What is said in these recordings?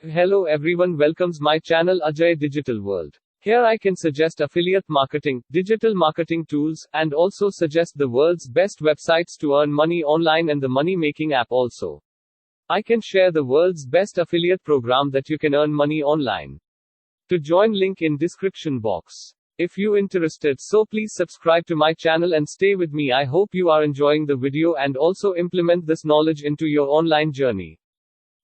Hello everyone, welcomes my channel Ajay Digital World. Here I can suggest affiliate marketing, digital marketing tools, and also suggest the world's best websites to earn money online and the money making app also. I can share the world's best affiliate program that you can earn money online. To join, link in description box. If you interested, so please subscribe to my channel and stay with me. I hope you are enjoying the video and also implement this knowledge into your online journey.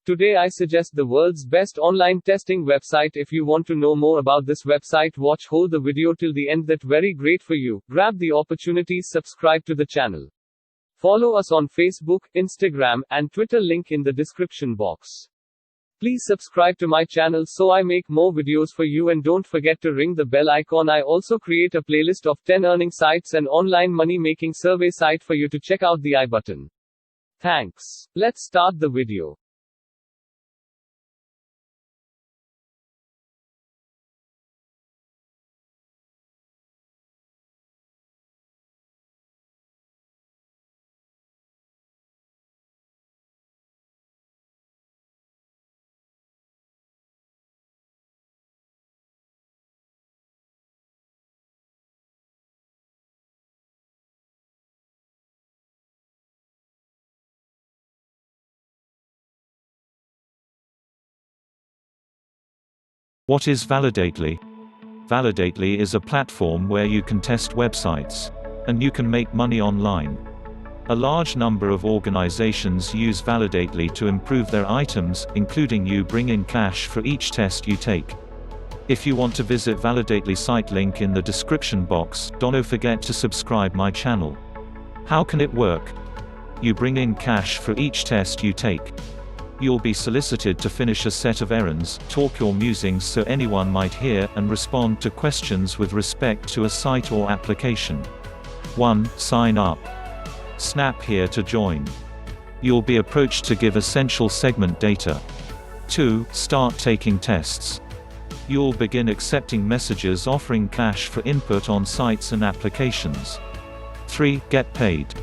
Today I suggest the world's best online testing website. If you want to know more about this website, hold the video till the end. That very great for you. Grab the opportunity, subscribe to the channel. Follow us on Facebook, Instagram, and Twitter, link in the description box. Please subscribe to my channel so I make more videos for you, and don't forget to ring the bell icon. I also create a playlist of 10 earning sites and online money making survey site for you to check out the I button. Thanks. Let's start the video. What is Validately? Validately is a platform where you can test websites, and you can make money online. A large number of organizations use Validately to improve their items, including you bring in cash for each test you take. If you want to visit Validately site, link in the description box. Don't forget to subscribe my channel. How can it work? You bring in cash for each test you take. You'll be solicited to finish a set of errands, talk your musings so anyone might hear, and respond to questions with respect to a site or application. 1. Sign up. Snap here to join. You'll be approached to give essential segment data. 2. Start taking tests. You'll begin accepting messages offering cash for input on sites and applications. 3. Get paid.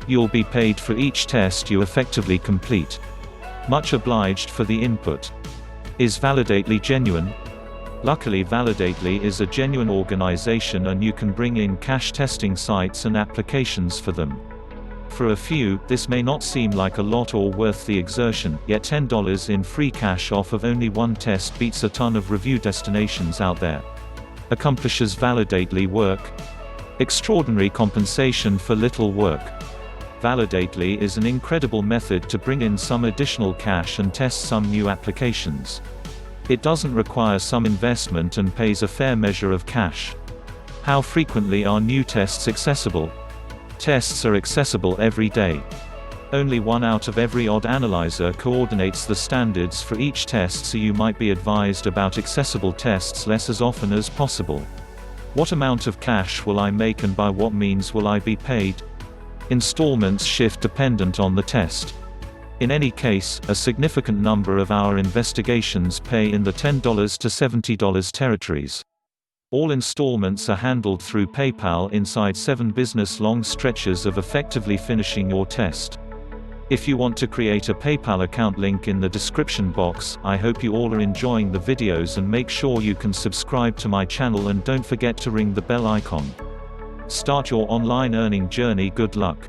You'll be paid for each test you effectively complete. Much obliged for the input. Is Validately genuine? Luckily, Validately is a genuine organization and you can bring in cash testing sites and applications for them. For a few, this may not seem like a lot or worth the exertion, yet $10 in free cash off of only one test beats a ton of review destinations out there. Accomplishes Validately work? Extraordinary compensation for little work. Validately is an incredible method to bring in some additional cash and test some new applications. It doesn't require some investment and pays a fair measure of cash. How frequently are new tests accessible? Tests are accessible every day. Only 1 out of every odd analyzer coordinates the standards for each test, so you might be advised about accessible tests less as often as possible. What amount of cash will I make and by what means will I be paid? Installments shift dependent on the test. In any case, a significant number of our investigations pay in the $10 to $70 territories. All installments are handled through PayPal inside 7 business-long stretches of effectively finishing your test. If you want to create a PayPal account, link in the description box. I hope you all are enjoying the videos and make sure you can subscribe to my channel and don't forget to ring the bell icon. Start your online earning journey. Good luck.